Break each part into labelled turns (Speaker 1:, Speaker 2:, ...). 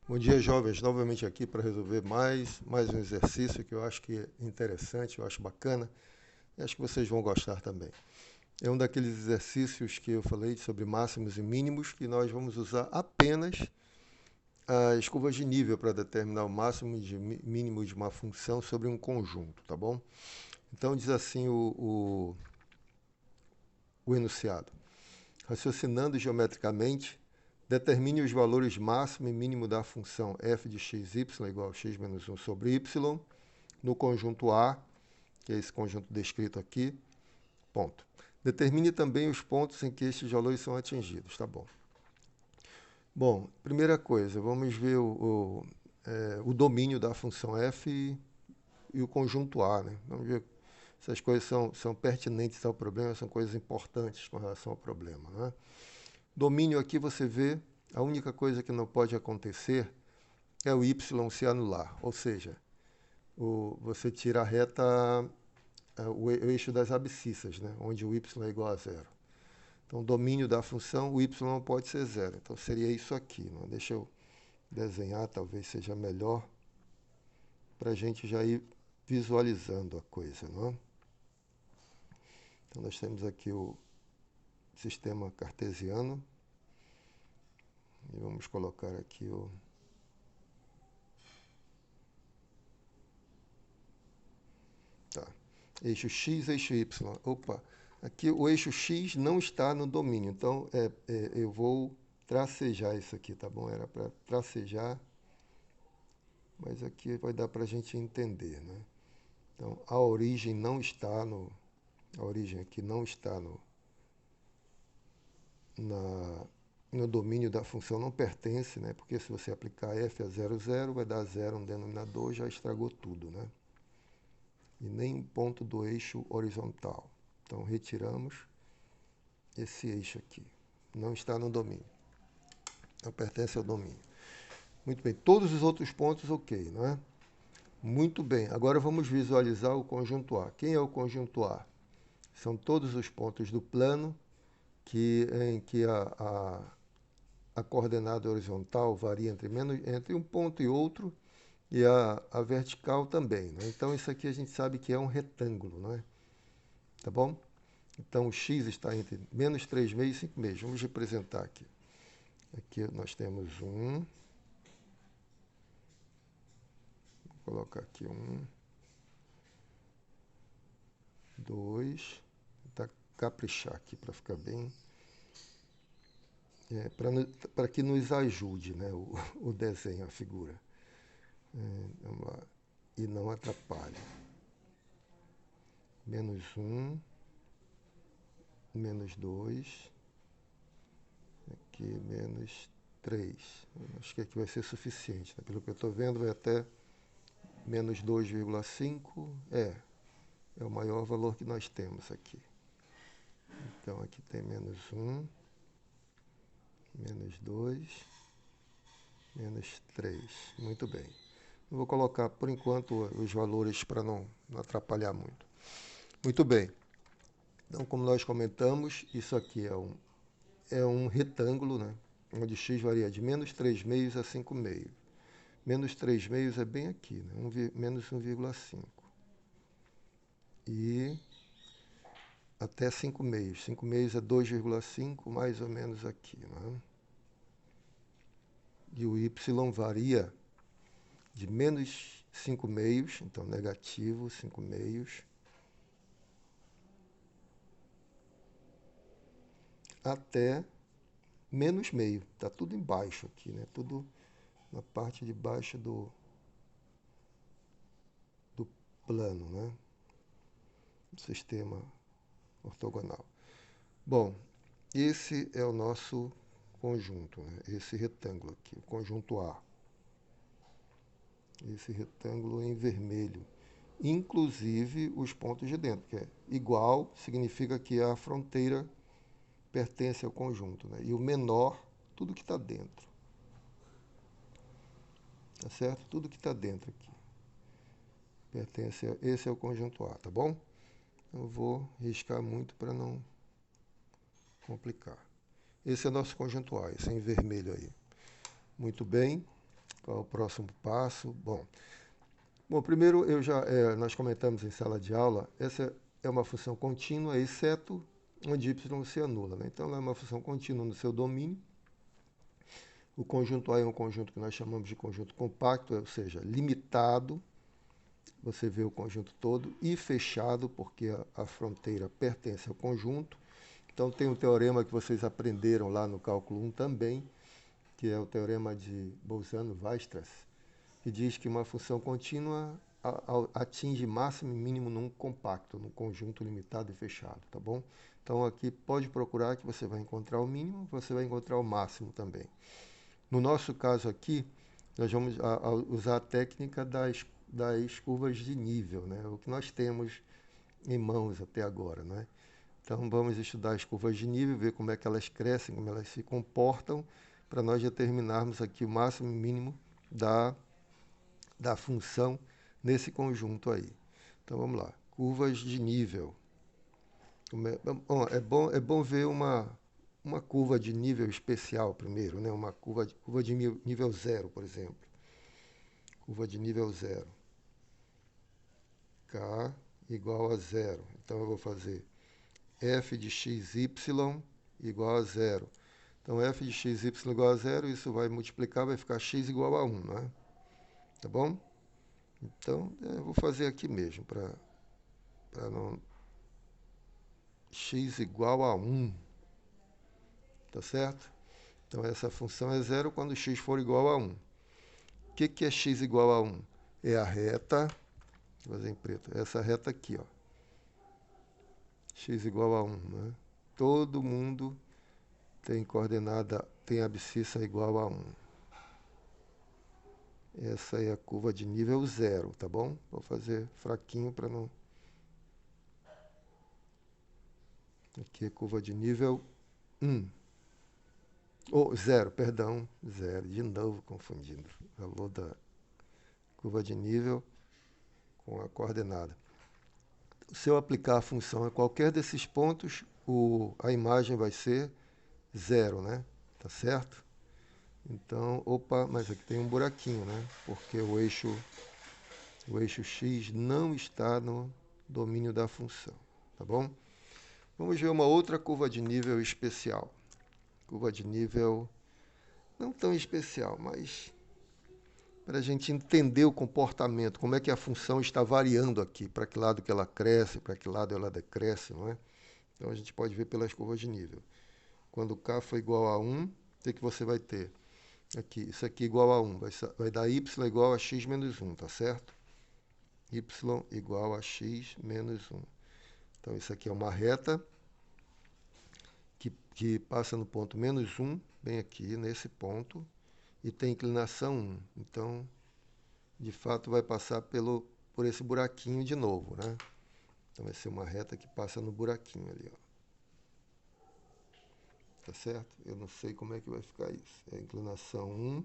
Speaker 1: Bom dia, jovens. Novamente aqui para resolver mais um exercício que eu acho que é interessante, eu acho bacana e acho que vocês vão gostar também. É um daqueles exercícios que eu falei sobre máximos e mínimos que nós vamos usar apenas as curvas de nível para determinar o máximo e mínimo de uma função sobre um conjunto, tá bom? Então diz assim o enunciado. Raciocinando geometricamente, determine os valores máximo e mínimo da função f de xy igual a x menos 1 sobre y no conjunto A, que é esse conjunto descrito aqui, ponto. Determine também os pontos em que estes valores são atingidos, tá bom. Bom, primeira coisa, vamos ver o domínio da função f e o conjunto A, né? Vamos ver se as coisas são pertinentes ao problema, são coisas importantes com relação ao problema, né? Domínio aqui você vê, a única coisa que não pode acontecer é o y se anular, ou seja, você tira a reta, o eixo das abscissas, né? Onde o y é igual a zero. Então, domínio da função, o y não pode ser zero. Então, seria isso aqui. Né? Deixa eu desenhar, talvez seja melhor, para a gente já ir visualizando a coisa. Não é? Então, nós temos aqui o sistema cartesiano. E vamos colocar aqui o... Tá. Eixo x, eixo y. Opa, aqui o eixo x não está no domínio. Então, eu vou tracejar isso aqui, tá bom? Era para tracejar, mas aqui vai dar para a gente entender, né? Então, a origem não está no... A origem aqui não está no domínio da função, não pertence, né? Porque se você aplicar f a 0, 0, vai dar 0 no denominador, já estragou tudo, né? E nem ponto do eixo horizontal. Então, retiramos esse eixo aqui. Não está no domínio. Não pertence ao domínio. Muito bem. Todos os outros pontos, ok, não é? Muito bem. Agora vamos visualizar o conjunto A. Quem é o conjunto A? São todos os pontos do plano em que a coordenada horizontal varia entre um ponto e outro, e a vertical também. Né? Então, isso aqui a gente sabe que é um retângulo, não é? Tá bom? Então, o x está entre menos 3 meios e 5 meios. Vamos representar aqui. Aqui nós temos vou colocar aqui 2, vou caprichar aqui para ficar bem, para que nos ajude, né, o desenho, a figura, vamos lá, e não atrapalhe. Menos 1, menos 2, aqui menos 3. Acho que aqui vai ser suficiente, né? Pelo que eu estou vendo, vai até menos 2,5, é o maior valor que nós temos aqui. Então, aqui tem menos 1, menos 2, menos 3. Muito bem. Eu vou colocar, por enquanto, os valores para não atrapalhar muito. Muito bem. Então, como nós comentamos, isso aqui é um retângulo, né? Onde x varia de menos 3 meios a 5 meios. Menos 3 meios é bem aqui, né? Menos 1,5. E até 5 meios. 5 meios é 2,5, mais ou menos aqui. Né? E o y varia de menos 5 meios, então negativo 5 meios, até menos meio. Está tudo embaixo aqui, né? Tudo na parte de baixo do plano, né? Do sistema ortogonal. Bom, esse é o nosso conjunto, né? Esse retângulo aqui, o conjunto A. Esse retângulo em vermelho. Inclusive os pontos de dentro, que é igual, significa que a fronteira pertence ao conjunto, né? E o menor, tudo que está dentro. Tá certo? Tudo que está dentro aqui. Esse é o conjunto A, tá bom? Eu vou riscar muito para não complicar. Esse é o nosso conjunto A, esse é em vermelho aí. Muito bem. Qual é o próximo passo? Bom, primeiro nós comentamos em sala de aula, essa é uma função contínua, exceto onde y se anula, né? Então, ela é uma função contínua no seu domínio. O conjunto A é um conjunto que nós chamamos de conjunto compacto, ou seja, limitado. Você vê o conjunto todo e fechado, porque a fronteira pertence ao conjunto. Então, tem um teorema que vocês aprenderam lá no cálculo 1 também, que é o teorema de Bolzano-Weierstrass, que diz que uma função contínua atinge máximo e mínimo num compacto, num conjunto limitado e fechado, tá bom? Então, aqui pode procurar que você vai encontrar o mínimo, você vai encontrar o máximo também. No nosso caso aqui, nós vamos usar a técnica das curvas de nível, né? O que nós temos em mãos até agora, né? Então, vamos estudar as curvas de nível, ver como é que elas crescem, como elas se comportam, para nós determinarmos aqui o máximo e mínimo da função nesse conjunto aí. Então, vamos lá. Curvas de nível. É bom ver uma curva de nível especial primeiro, né? Uma curva de nível 0, por exemplo. Curva de nível 0. K igual a 0. Então, eu vou fazer f de xy igual a 0. Então, f de xy igual a 0, isso vai multiplicar, vai ficar x igual a 1, né? Tá bom? Então, eu vou fazer aqui mesmo, para não... x igual a 1, tá certo? Então, essa função é 0 quando x for igual a 1. O que é x igual a 1? É a reta, vou fazer em preto, essa reta aqui, ó. X igual a 1, né? Todo mundo tem coordenada, tem abscissa igual a 1. Essa é a curva de nível 0, tá bom? Vou fazer fraquinho para não... Aqui é curva de nível 1. Ou 0, perdão, 0. De novo confundindo o valor da curva de nível com a coordenada. Se eu aplicar a função a qualquer desses pontos, a imagem vai ser 0, né? Tá certo? Então, mas aqui tem um buraquinho, né? Porque o eixo x não está no domínio da função, tá bom? Vamos ver uma outra curva de nível especial. Curva de nível não tão especial, mas para a gente entender o comportamento, como é que a função está variando aqui, para que lado que ela cresce, para que lado ela decresce, não é? Então, a gente pode ver pelas curvas de nível. Quando k for igual a 1, o que você vai ter? Aqui, isso aqui igual a 1, vai dar y igual a x menos 1, tá certo? Y igual a x menos 1. Então, isso aqui é uma reta que passa no ponto menos 1, bem aqui, nesse ponto, e tem inclinação 1. Então, de fato, vai passar por esse buraquinho de novo, né? Então, vai ser uma reta que passa no buraquinho ali, ó. Tá certo? Eu não sei como é que vai ficar isso. É a inclinação 1,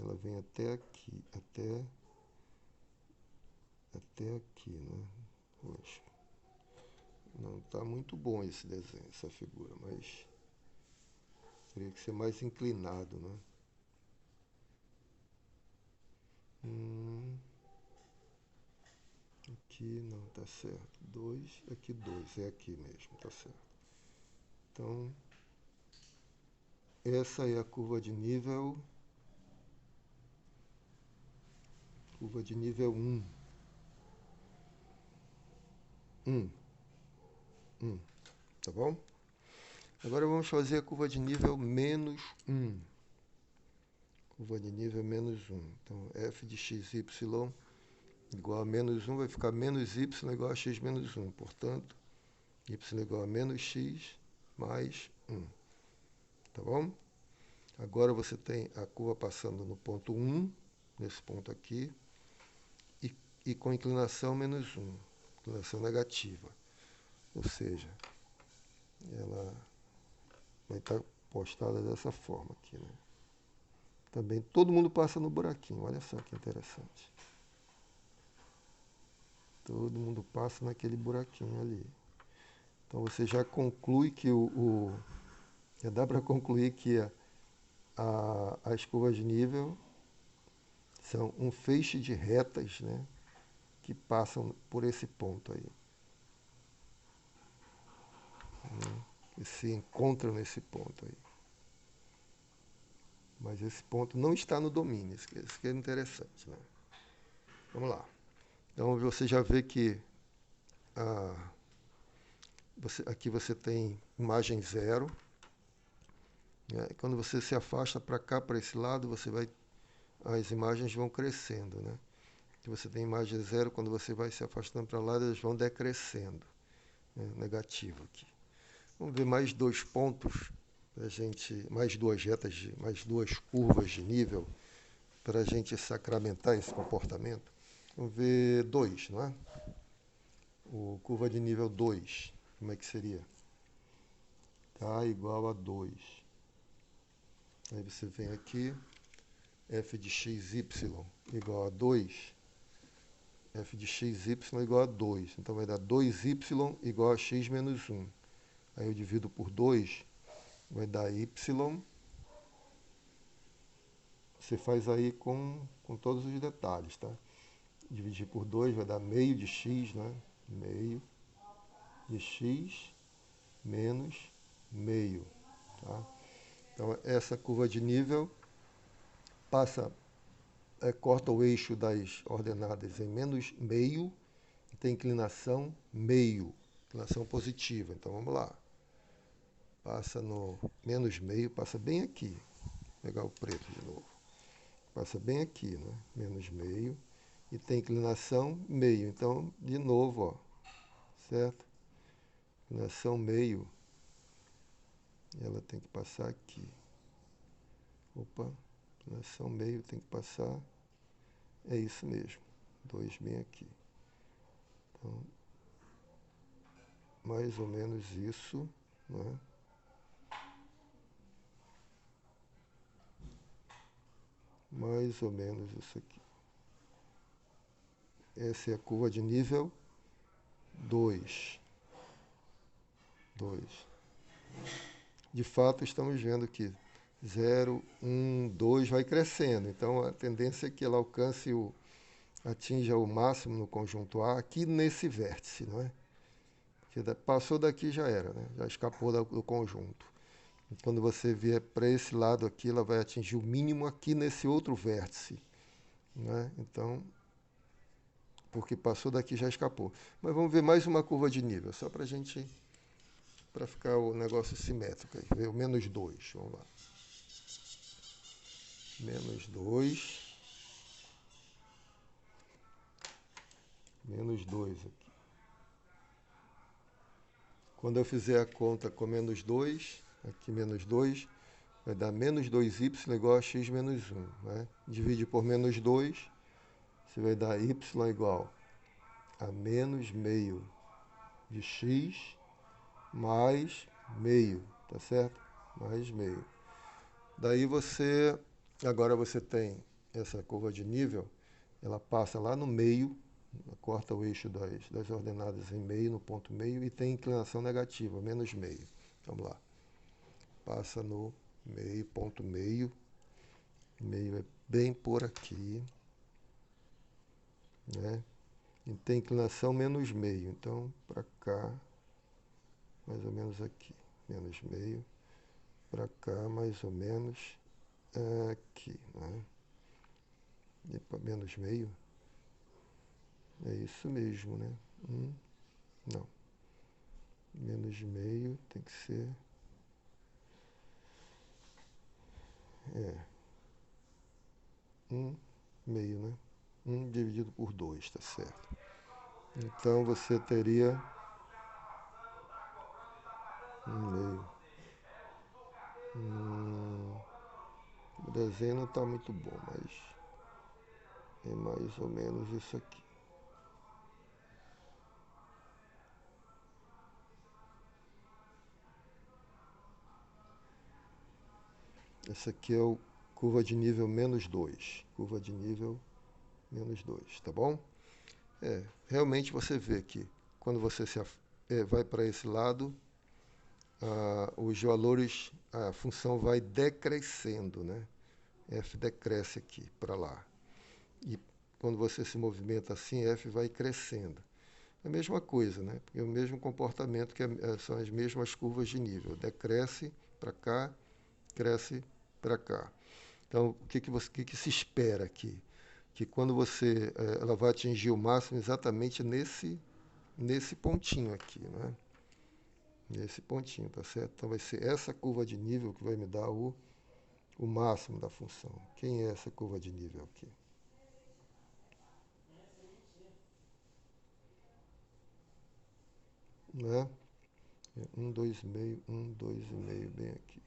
Speaker 1: ela vem até aqui, até aqui, né? Poxa, não está muito bom esse desenho, essa figura, mas teria que ser mais inclinado, né? Aqui não está certo. 2, aqui 2, é aqui mesmo, tá certo. Então, essa é a curva de nível 1. 1, tá bom? Agora vamos fazer a curva de nível menos 1. Curva de nível menos 1. Então, f de xy igual a menos 1 vai ficar menos y igual a x menos 1. Portanto, y igual a menos x mais 1. Tá bom? Agora você tem a curva passando no ponto 1, nesse ponto aqui, e com inclinação menos 1, inclinação negativa. Ou seja, ela vai estar postada dessa forma aqui, né? Também todo mundo passa no buraquinho, olha só que interessante. Todo mundo passa naquele buraquinho ali. Então você já conclui que já dá para concluir que as curvas de nível São um feixe de retas, né, que passam por esse ponto aí, né, que se encontram nesse ponto aí. Mas esse ponto não está no domínio, isso que é interessante, né? Vamos lá. Então você já vê que aqui você tem imagem 0. Né? Quando você se afasta para cá, para esse lado, as imagens vão crescendo. Né? Aqui você tem imagem 0, quando você vai se afastando para lá, elas vão decrescendo. Né? Negativo aqui. Vamos ver mais 2 pontos, mais 2 retas, mais 2 curvas de nível, para a gente sacramentar esse comportamento. Vamos ver 2, não é? O curva de nível 2, como é que seria? K igual a 2. Aí você vem aqui, f de xy igual a 2, f de xy igual a 2. Então vai dar 2y igual a x menos 1. Aí eu divido por 2, vai dar y. Você faz aí com todos os detalhes, tá? Dividir por 2 vai dar meio de x, né? Meio de x menos meio, tá? Então, essa curva de nível corta o eixo das ordenadas em menos meio, e tem inclinação meio, inclinação positiva. Então, vamos lá. Passa no menos meio, passa bem aqui. Vou pegar o preto de novo. Passa bem aqui, né? Menos meio. E tem inclinação meio. Então, de novo, ó, certo? Inclinação meio. Ela tem que passar aqui. Opa, inclinação meio tem que passar. É isso mesmo. 2 bem aqui. Então, mais ou menos isso, né? Mais ou menos isso aqui. Essa é a curva de nível 2. 2. De fato, estamos vendo que 0, 1, 2 vai crescendo. Então, a tendência é que ela atinja o máximo no conjunto A aqui nesse vértice, não é? Porque passou daqui já era, né? Já escapou do conjunto. E quando você vier para esse lado aqui, ela vai atingir o mínimo aqui nesse outro vértice, né? Então, porque passou daqui já escapou. Mas vamos ver mais uma curva de nível, só para ficar o negócio simétrico aí. Ver o menos 2, vamos lá. Menos 2. Menos 2 aqui. Quando eu fizer a conta com menos 2, aqui menos 2, vai dar menos 2y igual a x menos 1. Né? Divide por menos 2, você vai dar y igual a menos meio de x mais meio, tá certo? Mais meio. Daí agora você tem essa curva de nível, ela passa lá no meio, corta o eixo das ordenadas em meio, no ponto meio, e tem inclinação negativa, menos meio. Vamos lá. Passa no meio, ponto meio. Meio é bem por aqui, né? E tem inclinação menos meio. Então, para cá, mais ou menos aqui. Menos meio. Para cá, mais ou menos aqui, né? E para menos meio. É isso mesmo, né? Não. Menos meio tem que ser... meio, né? 1 dividido por 2, tá certo? Então você teria 1 meio. O desenho não está muito bom, mas é mais ou menos isso aqui. Essa aqui é o curva de nível menos 2. Curva de nível menos 2, tá bom? Realmente você vê que quando você vai para esse lado, os valores, a função vai decrescendo, né? F decresce aqui para lá. E quando você se movimenta assim, F vai crescendo. É a mesma coisa, né? É o mesmo comportamento, são as mesmas curvas de nível. Decresce para cá, cresce para cá. Então, o que se espera aqui? Que quando ela vai atingir o máximo exatamente nesse pontinho aqui, né? Nesse pontinho, tá certo? Então vai ser essa curva de nível que vai me dar o máximo da função. Quem é essa curva de nível aqui? Né? 1, 2,5, 1, 2,5, bem aqui.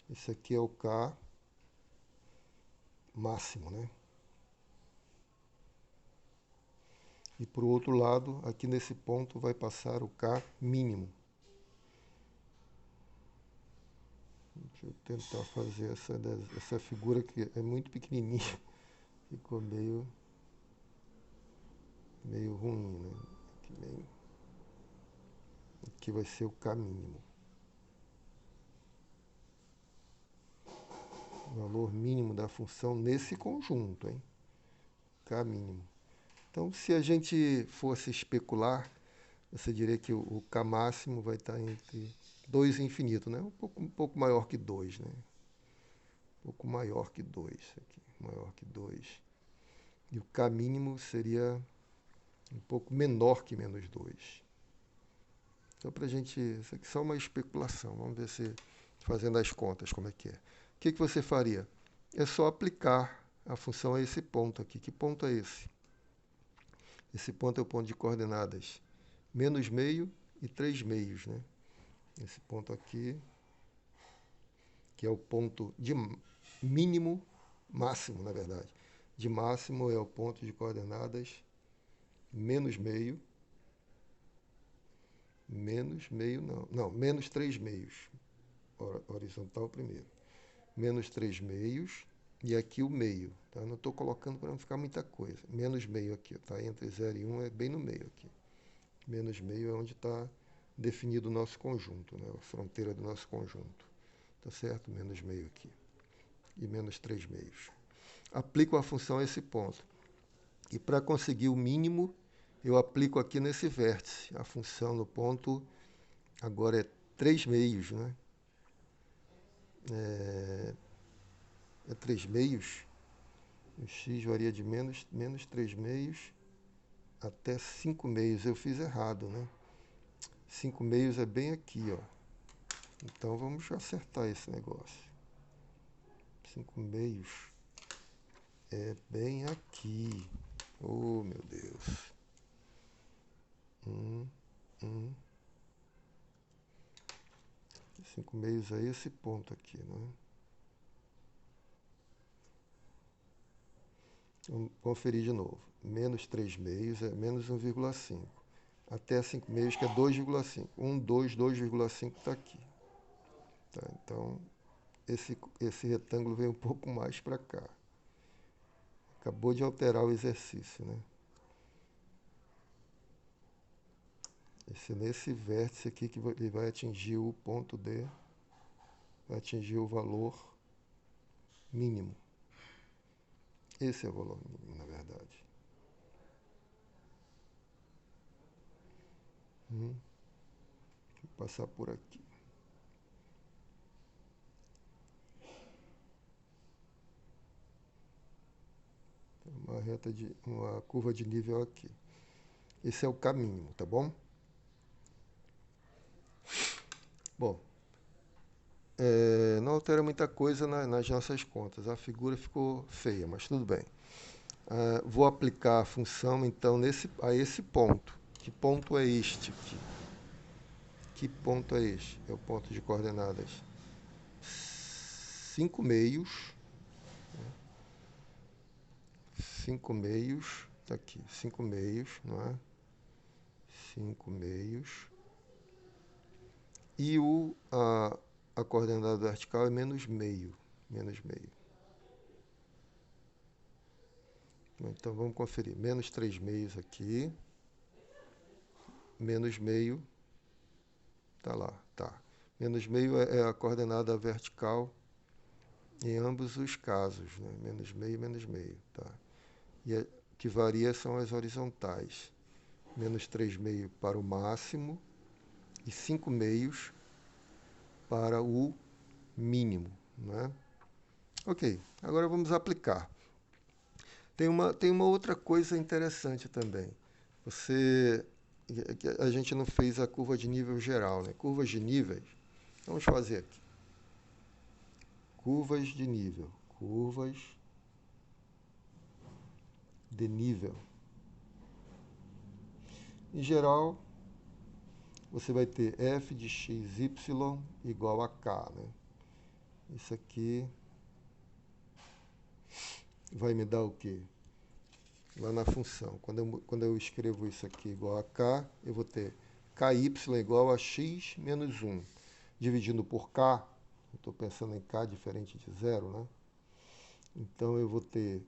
Speaker 1: Esse aqui é o K máximo, né? E para o outro lado, aqui nesse ponto, vai passar o K mínimo. Deixa eu tentar fazer essa figura que é muito pequenininha. Ficou meio ruim, né? Aqui vai ser o K mínimo. O valor mínimo da função nesse conjunto, hein? K mínimo. Então, se a gente fosse especular, você diria que o K máximo vai estar entre 2 e infinito, né? Um pouco maior que 2, né? Um pouco maior que 2 aqui, maior que 2. E o K mínimo seria um pouco menor que menos 2. Então, para a gente, isso aqui é só uma especulação. Vamos ver se, fazendo as contas, como é que é. O que você faria? É só aplicar a função a esse ponto aqui. Que ponto é esse? Esse ponto é o ponto de coordenadas menos meio e 3 meios, né? Esse ponto aqui, que é o ponto de mínimo, máximo, na verdade. De máximo é o ponto de coordenadas menos meio não, menos 3 meios. Horizontal primeiro. Menos 3 meios e aqui o meio. Tá? Não estou colocando para não ficar muita coisa. Menos meio aqui, tá? Entre 0 e 1 é bem no meio aqui. Menos meio é onde está definido o nosso conjunto, né? A fronteira do nosso conjunto. Tá certo? Menos meio aqui. E menos 3 meios. Aplico a função a esse ponto. E para conseguir o mínimo, eu aplico aqui nesse vértice. A função no ponto agora é 3 meios, né? É 3 meios. O x varia de menos 3 meios até 5 meios. Eu fiz errado, né? 5 meios é bem aqui, ó. Então vamos acertar esse negócio. 5 meios é bem aqui. Oh, meu Deus. 5 meios é esse ponto aqui, né? Vamos conferir de novo. Menos 3 meios é menos 1,5. Até 5 meios, que é 2,5. 1, 2, 2,5 está aqui. Tá? Então, esse retângulo veio um pouco mais para cá. Acabou de alterar o exercício, né? Nesse vértice aqui que ele vai atingir o ponto D, vai atingir o valor mínimo. Esse é o valor mínimo, na verdade. Vou passar por aqui. Uma curva de nível aqui. Esse é o K mínimo, tá bom? Bom, não altera muita coisa nas nossas contas. A figura ficou feia, mas tudo bem. Vou aplicar a função, então, a esse ponto. Que ponto é este aqui? Que ponto é este? É o ponto de coordenadas 5 meios. 5 meios, está aqui, 5 meios, não é? 5 meios. E a coordenada vertical é menos meio. Menos meio. Então vamos conferir. Menos 3 meios aqui. menos meio, tá lá, tá. Menos meio é a coordenada vertical em ambos os casos, né? Menos meio, tá. E o que varia são as horizontais. Menos 3 meio para o máximo e 5 meios para o mínimo, né? Ok, agora vamos aplicar. Tem uma outra coisa interessante também. A gente não fez a curva de nível geral, né? Curvas de níveis. Vamos fazer aqui. Curvas de nível. Curvas de nível. Em geral, você vai ter f de xy igual a k, né? Isso aqui vai me dar o quê? Lá na função. Quando eu escrevo isso aqui igual a k, eu vou ter ky igual a x menos 1. Dividindo por k, eu estou pensando em k diferente de zero, né? Então, eu vou ter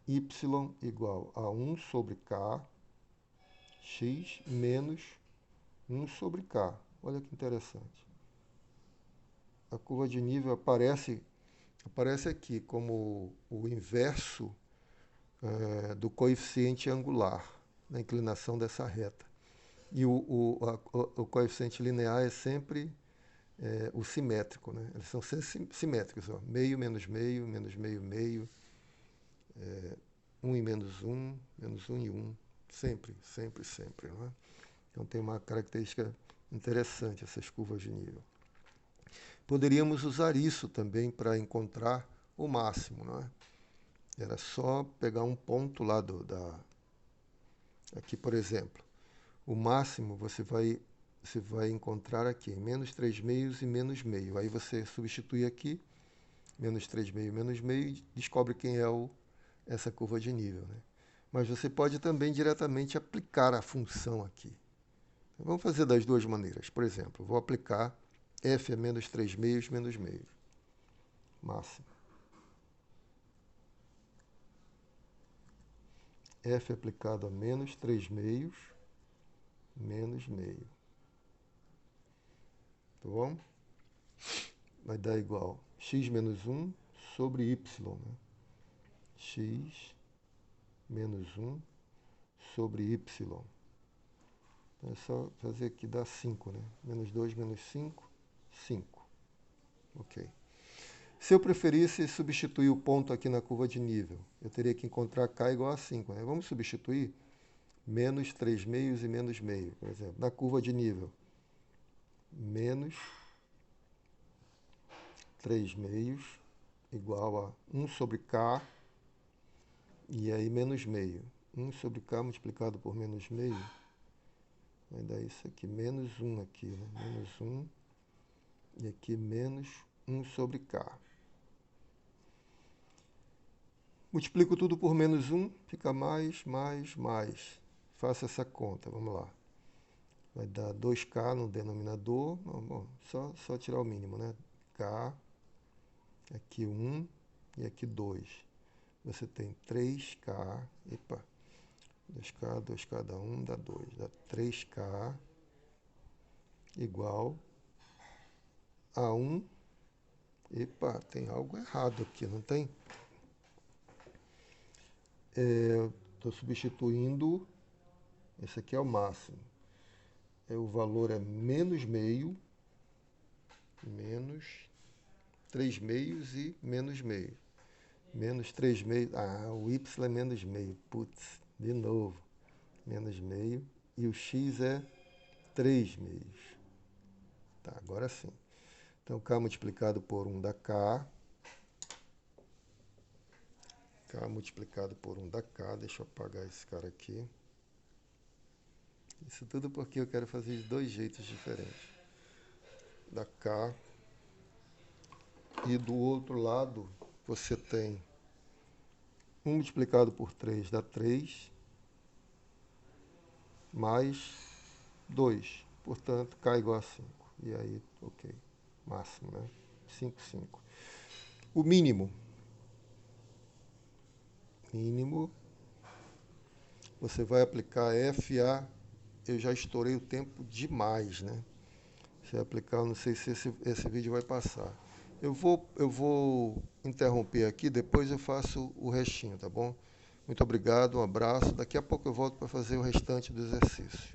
Speaker 1: y igual a 1 sobre k, x menos 1 sobre k. Olha que interessante. A curva de nível aparece aqui como o inverso do coeficiente angular, na inclinação dessa reta. E o coeficiente linear é sempre o simétrico, né? Eles são sempre simétricos, ó. Meio, menos meio, meio, 1 e menos 1 e 1. Sempre, sempre, sempre, não é? Então tem uma característica interessante essas curvas de nível. Poderíamos usar isso também para encontrar o máximo, não é? Era só pegar um ponto lá aqui, por exemplo. O máximo você vai encontrar aqui, menos 3 meios e menos meio. Aí você substitui aqui, menos 3 meio, menos meio, e descobre quem é essa curva de nível, né? Mas você pode também diretamente aplicar a função aqui. Então, vamos fazer das duas maneiras. Por exemplo, vou aplicar f a menos 3 meios menos meio. Máximo. F aplicado a menos 3 meios menos meio. Tá bom? Vai dar igual x menos 1 sobre y, né? X menos 1 sobre y. Então é só fazer aqui, dá 5, né? Menos 2 menos 5, 5. Ok. Se eu preferisse substituir o ponto aqui na curva de nível, eu teria que encontrar k igual a 5, né? Vamos substituir menos 3 meios e menos meio, por exemplo. Na curva de nível, menos 3 meios igual a 1 sobre k, e aí menos meio. 1 sobre k multiplicado por menos meio, vai dar isso aqui, menos 1 aqui, né? Menos 1, e aqui menos 1 sobre k. Multiplico tudo por menos 1, fica mais. Faça essa conta, vamos lá. Vai dar 2k no denominador, bom, só tirar o mínimo, né? K, aqui 1 e aqui 2. Você tem 3k, 2k, 2k dá 1, dá 2, dá 3k igual a 1. Tem algo errado aqui, não tem? Estou substituindo, esse aqui é o máximo. O valor é menos meio, menos 3 meios e menos meio. Menos 3 meios, o y é menos meio, putz, de novo. Menos meio, e o x é 3 meios. Tá, agora sim. Então, k multiplicado por 1 dá k. K multiplicado por 1 dá k. Deixa eu apagar esse cara aqui. Isso tudo porque eu quero fazer de dois jeitos diferentes. Dá k. E do outro lado, você tem 1 multiplicado por 3 dá 3. Mais 2. Portanto, k igual a 5. E aí, ok. Máximo, né? 5, 5. O mínimo. Mínimo. Você vai aplicar f a eu já estourei o tempo demais, né? Se aplicar, eu não sei se esse vídeo vai passar. Eu vou interromper aqui, depois eu faço o restinho, tá bom? Muito obrigado, um abraço. Daqui a pouco eu volto para fazer o restante do exercício.